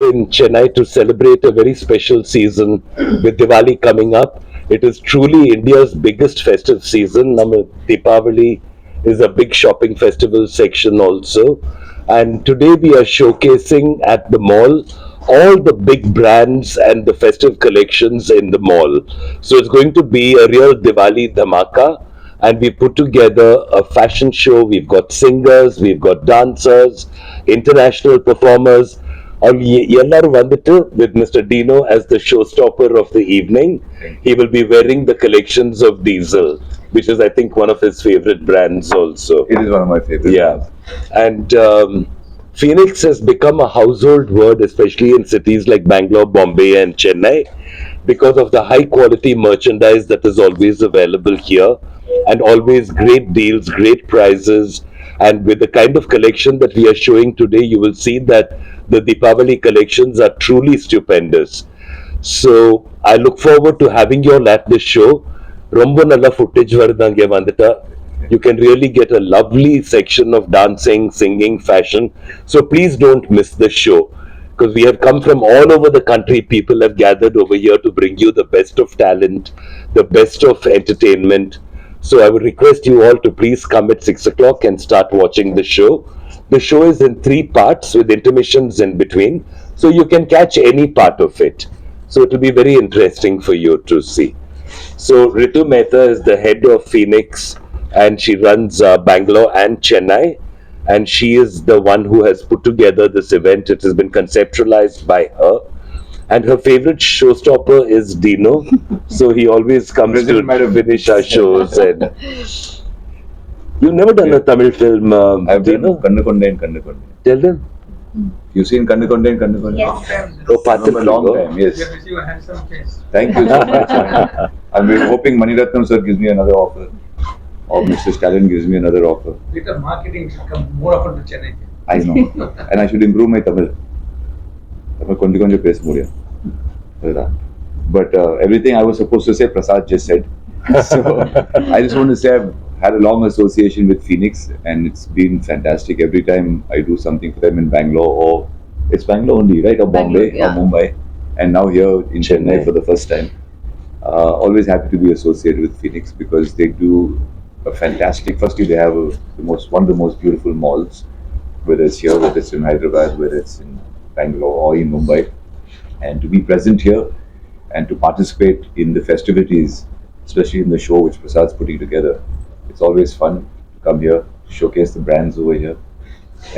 in Chennai to celebrate a very special season with Diwali coming up. It is truly India's biggest festive season. Deepavali is a big shopping festival section also. And today we are showcasing at the mall all the big brands and the festive collections in the mall. So it's going to be a real Diwali dhamaka, and we put together a fashion show. We've got singers, we've got dancers, international performers. எல்லாரும் வந்துட்டு with Mr. Dino as the showstopper of the evening. He will be wearing the collections of Diesel, which is, I think, one of his favorite brands also. It is one of my favorites. Yeah. And Phoenix has become a household word, especially in cities like Bangalore, Bombay, and Chennai, because of the high quality merchandise that is always available here, and always great deals, great prices. And with the kind of collection that we are showing today, you will see that the Deepavali collections are truly stupendous. So I look forward to having you all at this show. Rombo nalla footage varudanga vandita. You can really get a lovely section of dancing, singing, fashion. So please don't miss the show, because we have come from all over the country. People have gathered over here to bring you the best of talent, the best of entertainment. So I would request you all to please come at 6 o'clock and start watching the show. The show is in 3 parts with intermissions in between, so you can catch any part of it. So it will be very interesting for you to see. So Ritu Mehta is the head of Phoenix, and she runs Bangalore and Chennai, and she is the one who has put together this event. It has been conceptualized by her, and her favorite showstopper is Dino. So he always comes to finish our shows. And you've never done a Tamil film, I've done Dino? Kannukonde and Kannukonde. Tell them. You've seen Kannukonde and Kannukonde? Yes. Oh, part From a long time, yes. You have a handsome face. Thank you so much. I'm hoping Mani Ratnam sir gives me another offer, or Mr. Stalin gives me another offer. Little marketing should come more often to Chennai. I know. And I should improve my Tamil. Tamil konja pesa mudiyum. But everything I was supposed to say, Prasad just said. So I just want to say I've had a long association with Phoenix, and it's been fantastic. Every time I do something for them in Bangalore, or it's Bangalore only, right? Or Bombay, Bangalore, yeah. or Mumbai, and now here in Chennai for the first time. Always happy to be associated with Phoenix because they do a fantastic. Firstly, they have one of the most beautiful malls, whether it's here, whether it's in Hyderabad, whether it's in Bangalore or in Mumbai, and to be present here and to participate in the festivities, especially in the show which Prasad's putting together. It's always fun to come here, showcase the brands over here,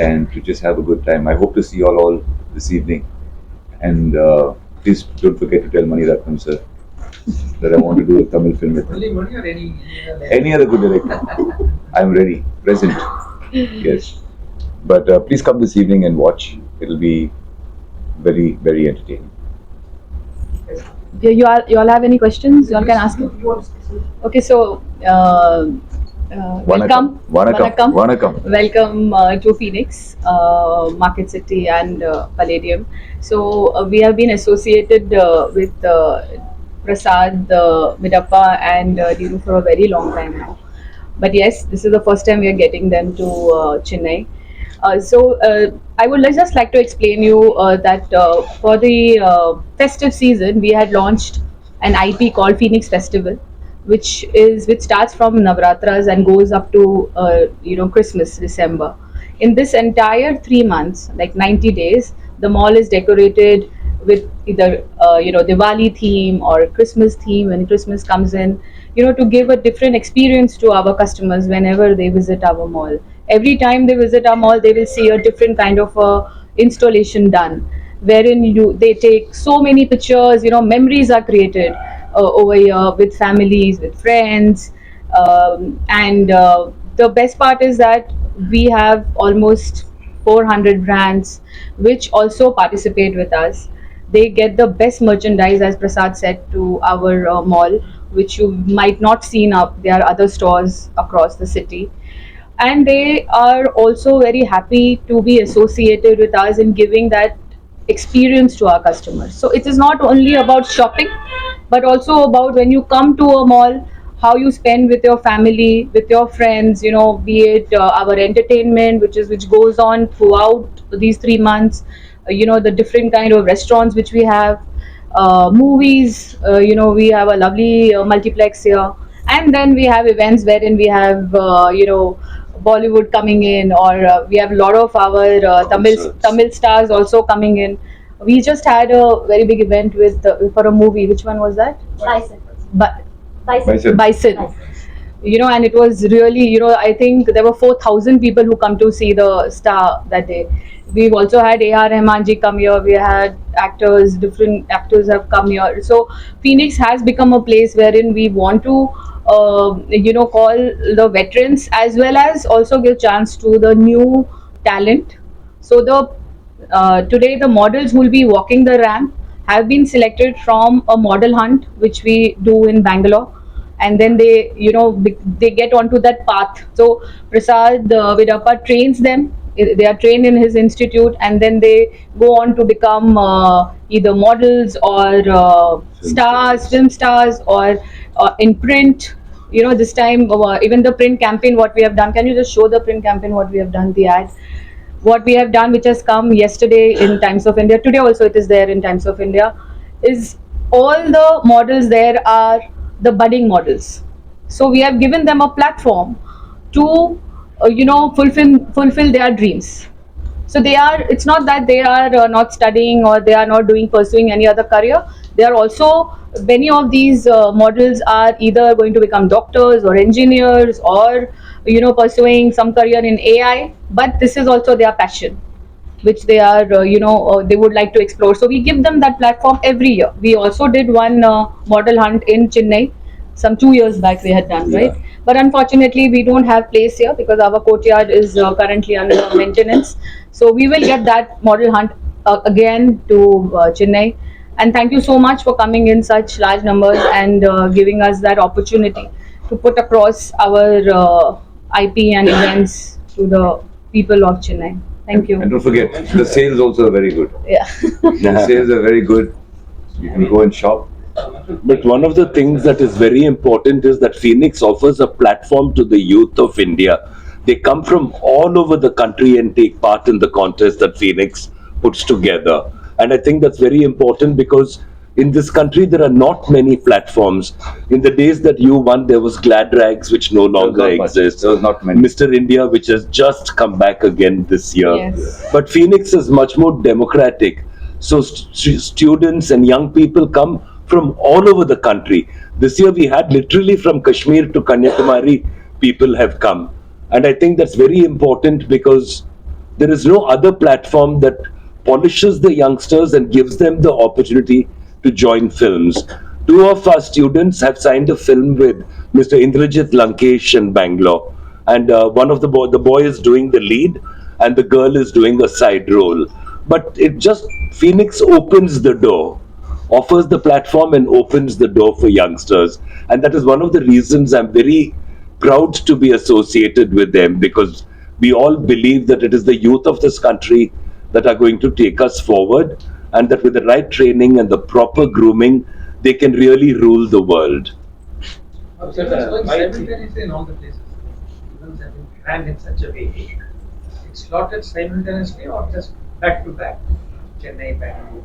and to just have a good time. I hope to see you all this evening. And please don't forget to tell Mani Ratnam sir that I want to do a Tamil film with him. Only money or Any other good director. I'm ready, present. Yes. But please come this evening and watch. It'll be very, very entertaining. You all have any questions? You all can ask him. Okay, so welcome. Vanakkam. Vanakkam. Welcome to Phoenix, Market City, and Palladium. So we have been associated with Prasad, Midappa, and Dinu for a very long time now. But yes, this is the first time we are getting them to Chennai. So I would just like to explain you that for the festive season, we had launched an IP called Phoenix Festival, which starts from Navratras and goes up to Christmas, December. In this entire 3 months, like 90 days, the mall is decorated with either Diwali theme or Christmas theme when Christmas comes in, to give a different experience to our customers whenever they visit our mall. Every time they visit our mall, they will see a different kind of installation done, wherein they take so many pictures. Memories are created over here with families, with friends, and the best part is that we have almost 400 brands which also participate with us. They get the best merchandise, as Prasad said, to our mall, which you might not see up. There are other stores across the city. And they are also very happy to be associated with us in giving that experience to our customers. So it is not only about shopping, but also about when you come to a mall, how you spend with your family, with your friends, be it our entertainment, which goes on throughout these 3 months, the different kind of restaurants which we have, movies. We have a lovely multiplex here, and then we have events wherein we have Bollywood coming in, or we have a lot of our Concerts. Tamil stars also coming in. We just had a very big event with for a movie. Which one was that? Bison. But Bison. Bison. And it was really, I think there were 4,000 people who come to see the star that day. We've also had A.R. Rahman ji come here. We had actors, different actors have come here. So Phoenix has become a place wherein we want to, call the veterans as well as also give chance to the new talent. So today the models who will be walking the ramp have been selected from a model hunt which we do in Bangalore, and then they get onto that path. So Prasad Vidappa trains them. They are trained in his institute, and then they go on to become either models or stars, film stars, or in print. This time even the print campaign what we have done. Can you just show the print campaign what we have done, the ad? What we have done, which has come yesterday in Times of India, today also it is there in Times of India, is all the models there are the budding models. So we have given them a platform to, fulfill their dreams. So it's not that they are not studying or they are not pursuing any other career. They are also, many of these models are either going to become doctors or engineers, or pursuing some career in AI, but this is also their passion which they are they would like to explore. So we give them that platform every year. We also did one model hunt in Chennai some 2 years back we had done, right? But unfortunately we don't have place here because our courtyard is currently under maintenance. So we will get that model hunt again to Chennai. And thank you so much for coming in such large numbers and giving us that opportunity to put across our IP and events to the people of Chennai. Thank you. And don't forget, the sales also are very good. Yeah. The sales are very good. You can go and shop. But one of the things that is very important is that Phoenix offers a platform to the youth of India. They come from all over the country and take part in the contest that Phoenix puts together. And I think that's very important because in this country there are not many platforms. In the days that you won, there was Glad Rags, which no longer not much. exists. There was not many. Mr. India, which has just come back again this year. Yes. But Phoenix is much more democratic. So students and young people come from all over the country. This year we had literally from Kashmir to Kanyakumari, people have come. And I think that's very important because there is no other platform that polishes the youngsters and gives them the opportunity to join films. Two of our students have signed a film with Mr. Indrajit Lankesh in Bangalore. And one of the boy is doing the lead and the girl is doing a side role. But Phoenix opens the door, offers the platform and opens the door for youngsters. And that is one of the reasons I'm very proud to be associated with them, because we all believe that it is the youth of this country that are going to take us forward, and that with the right training and the proper grooming, they can really rule the world. So it's going simultaneously in all the places. Events have been planned in such a way. It's slotted simultaneously or just back to back. Chennai, Bangalore.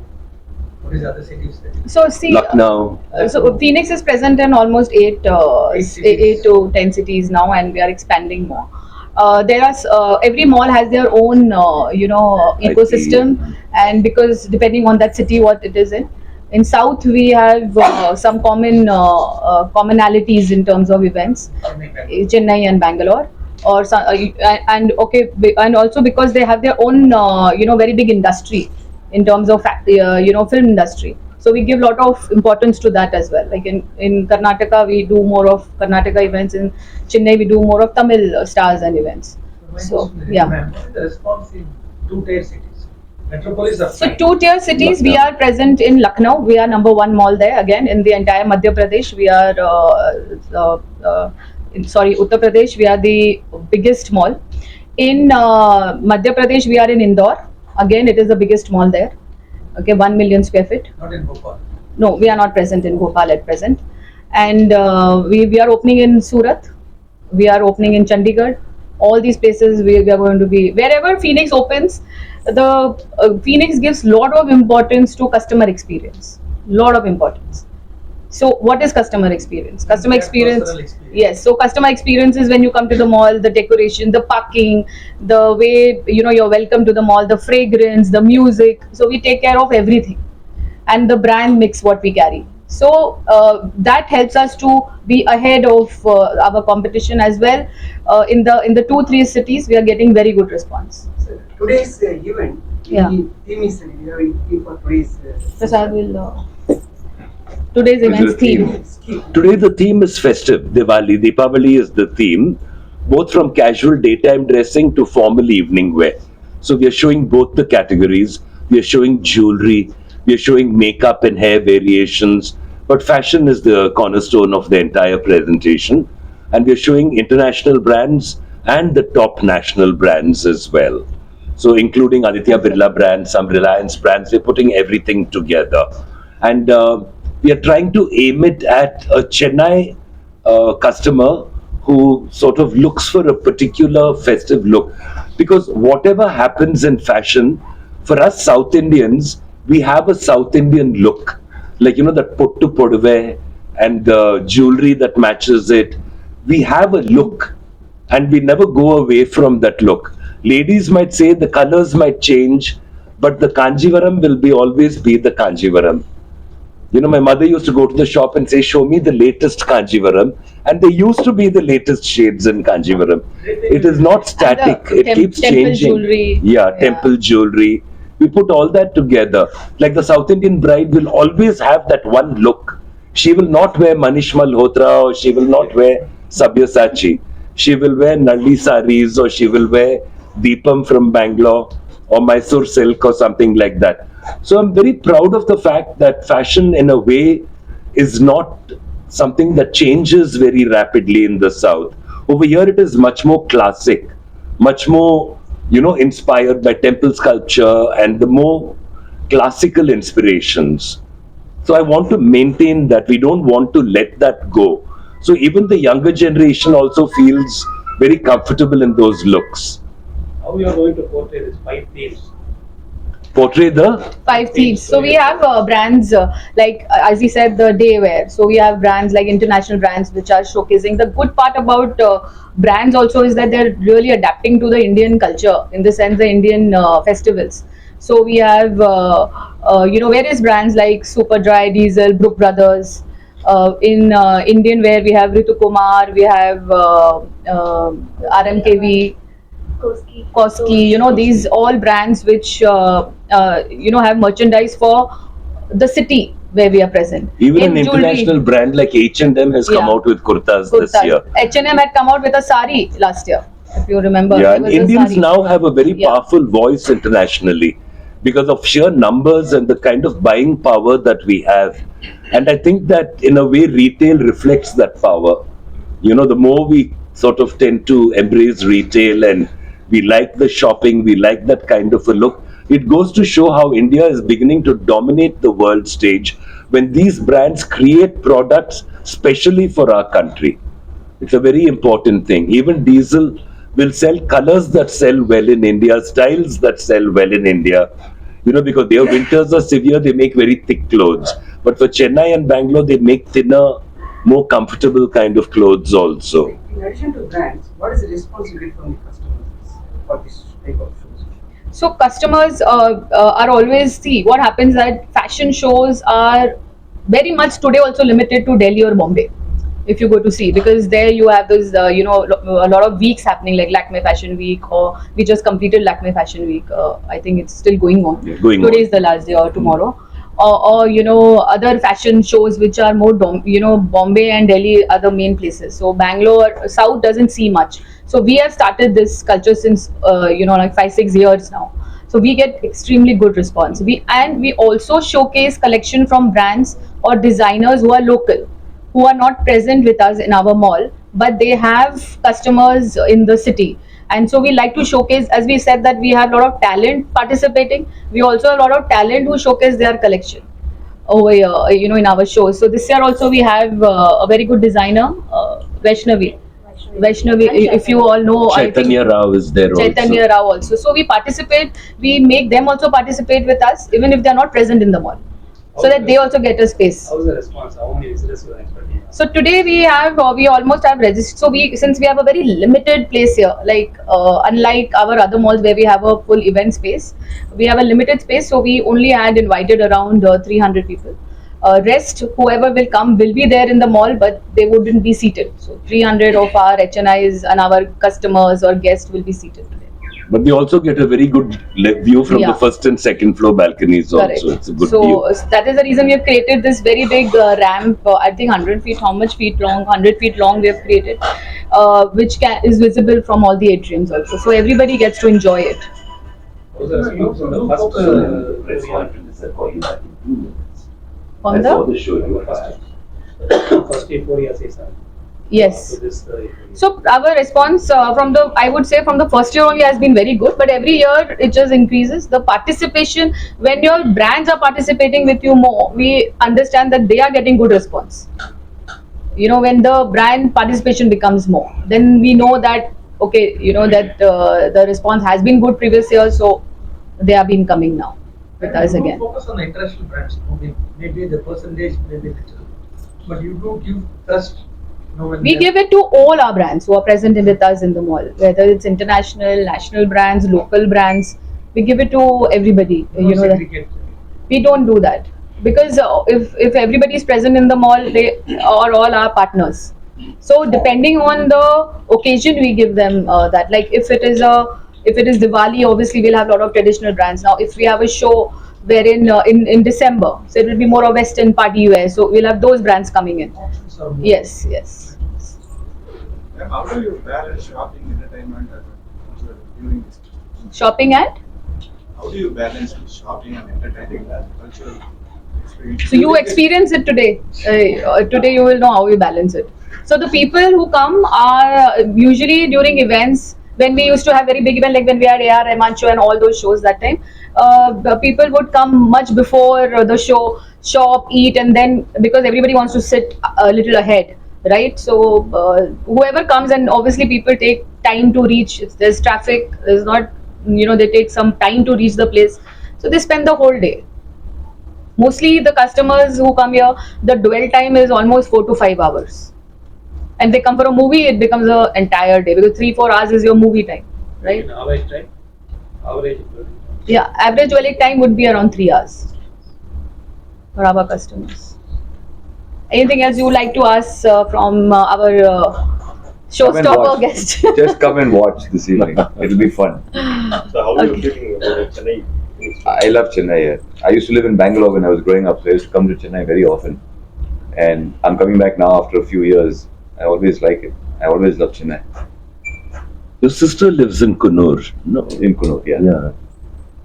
What is other cities that? So see, Lucknow. so Phoenix is present in almost 8 to 10 cities now, and we are expanding more. There are every mall has their own ecosystem, and because depending on that city what it is in. In South we have some commonalities in terms of events, Chennai and Bangalore, or and also because they have their own very big industry in terms of film industry. So we give a lot of importance to that as well. Like in Karnataka, we do more of Karnataka events. In Chennai, we do more of Tamil stars and events. So yeah. The response in two-tier cities. Metropolis are So fine. 2-tier cities, we are present in Lucknow. We are number 1 mall there. Again, in the entire Madhya Pradesh, we are Uttar Pradesh, we are the biggest mall. In Madhya Pradesh, we are in Indore. Again, it is the biggest mall there. Okay, 1 million square feet. Not in Bhopal. No, we are not present in Bhopal at present. And we are opening in Surat. We are opening in Chandigarh. All these places we are going to be, wherever Phoenix opens, the Phoenix gives lot of importance to customer experience, lot of importance. So what is customer experience? Customer That experience, personal experience. yes. So customer experience is when you come to the mall, the decoration, the parking, the way you're welcome to the mall, the fragrance, the music. So we take care of everything, and the brand mix what we carry. So that helps us to be ahead of our competition as well. In the 2-3 cities, we are getting very good response. So today's event, Yeah. the theme is we have a theme for today's Prasad will. Today's Is event's the theme? theme. Today the theme is festive. Deepavali is the theme, both from casual daytime dressing to formal evening wear. So we are showing both the categories. We are showing jewelry. We are showing makeup and hair variations. But fashion is the cornerstone of the entire presentation. And we are showing international brands and the top national brands as well. So including Aditya Birla brands, some Reliance brands, we're putting everything together. And we are trying to aim it at a Chennai customer who sort of looks for a particular festive look. Because whatever happens in fashion, for us South Indians, we have a South Indian look. Like, that pottu podave and the jewelry that matches it. We have a look and we never go away from that look. Ladies might say the colors might change, but the Kanjivaram will be always be the Kanjivaram. My mother used to go to the shop and say, "Show me the latest Kanjivaram," and they used to be the latest shades in Kanjivaram. It is not static; And the it keeps temple changing. jewelry. Yeah, Yeah. temple jewelry. We put all that together. Like the South Indian bride will always have that one look. She will not wear Manish Malhotra, or she will not wear Sabyasachi. She will wear Nalli saris, or she will wear Deepam from Bangalore, or Mysore silk, or something like that. So I'm very proud of the fact that fashion, in a way, is not something that changes very rapidly in the South. Over here, it is much more classic, much more, inspired by temple sculpture and the more classical inspirations. So I want to maintain that. We don't want to let that go. So even the younger generation also feels very comfortable in those looks. How you are going to portray these 5 themes? Portray the 5 themes. So we have brands like, as you said, the day wear. So we have brands like international brands which are showcasing. The good part about brands also is that they're really adapting to the Indian culture, in the sense the Indian festivals. So we have various brands like Superdry, Diesel, Brook Brothers. In Indian wear, we have Ritu Kumar, we have RMKV, Koski, these all brands which have merchandise for the city where we are present. even an In jewelry, international brand like H&M has come Yeah. out with kurtas this kurtas. year. H&M had come out with a sari last year, if you remember. Yeah, There and was a Indians sari. now have a very Yeah. powerful voice internationally because of sheer numbers and the kind of buying power that we have. And I think that in a way retail reflects that power. The more we sort of tend to embrace retail and we like the shopping, we like that kind of a look, it goes to show how India is beginning to dominate the world stage when these brands create products specially for our country. It's a very important thing. Even Diesel will sell colors that sell well in India, styles that sell well in India. Because their winters are severe, they make very thick clothes. But for Chennai and Bangalore, they make thinner, more comfortable kind of clothes also. In addition to brands, what is the response you get from the customers for this type of shows? So customers are always, see what happens, that fashion shows are very much today also limited to Delhi or Bombay. If you go to see, because there you have this a lot of weeks happening, like Lakme Fashion Week, or we just completed Lakme Fashion Week. I think it's still going on. Going on. Today is the last day, or tomorrow. Or other fashion shows which are more Bombay and Delhi are the main places. So Bangalore South doesn't see much. So we have started this culture since like 5-6 years now. So we get extremely good response. We also showcase collection from brands or designers who are local, who are not present with us in our mall, but they have customers in the city. And so we like to showcase, as we said, that we have a lot of talent participating. We also have a lot of talent who showcase their collection over here, in our shows. So this year also we have a very good designer, Vaishnavi. Vaishnavi, if you all know, I think Chaitanya Rao is there Chaitanya Rao also. So we participate, we make them also participate with us, even if they are not present in the mall, so that they also get a space. How's the response? How many visitors you are expecting? So today we almost have registered. So since we have a very limited place here, like unlike our other malls where we have a full event space, we have a limited space. So we only had invited around 300 people. Rest, whoever will come will be there in the mall, but they wouldn't be seated. So 300 of our HNIs and our customers or guests will be seated today. But they also get a very good view from Yeah. the first and second floor balconies Correct. also. It's a good So view. that is the reason we have created this very big ramp. I think 100 feet. How much feet long? 100 feet long. We have created, which is visible from all the atriums also. So everybody gets to enjoy it. How's the response from the first Press area? conference, I'll call you back in 2 minutes. On I saw the the show you First, had. first A4 says that. yes. So this So our response from the, I would say from the first year only has been very good, but every year it just increases. The participation, when your brands are participating with you more, we understand that they are getting good response. You know, when the brand participation becomes more, then we know that, okay, you know that the response has been good previous years, so they have been coming now with us you again. don't focus on the international brands. You know, maybe the percentage may be little, but you do give trust. You know, when We they- give it to all our brands who are present with us in the mall, whether it's international, national brands, local brands. We give it to everybody. you You know that segregate. we don't do that because if everybody is present in the mall, they are all our partners. So depending on the occasion, we give them that. Like if it is Diwali, obviously we'll have a lot of traditional brands. Now if we have a show wherein in December, so it will be more of Western party wear. So we'll have those brands coming in. So Yes, yes. Ma'am, how do you balance shopping, entertainment, and culture during this? Shopping at. How do you balance shopping and entertaining and cultural experience? So you experience it today. Today you will know how we balance it. So the people who come are usually during events when we used to have very big event like when we had AR Rahman show and all those shows that time. The people would come much before the show, shop, eat, and then because everybody wants to sit a little ahead, right? So whoever comes, and obviously people take time to reach. If there's traffic, there's not, you know, they take some time to reach the place. So they spend the whole day. Mostly the customers who come here, the dwell time is almost 4 to 5 hours. And they come for a movie, it becomes an entire day because 3-4 hours is your movie time, right? in average time, average. Yeah, average dwelling time would be around 3 hours for our customers. Anything else you would like to ask from our Come and showstopper watch. guest? Just come and watch this evening. It'll be fun. So how are you feeling about Chennai? I love Chennai. I used to live in Bangalore when I was growing up, so I used to come to Chennai very often. And I'm coming back now after a few years. I always like it. I always love Chennai. Your sister lives in Kannur. No. In Kunur, yeah. Yeah.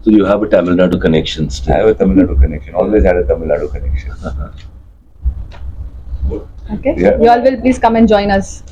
So you have a Tamil Nadu connection I still. have a Tamil Nadu connection. Always had a Tamil Nadu connection. Okay, Yeah. you all will please come and join us.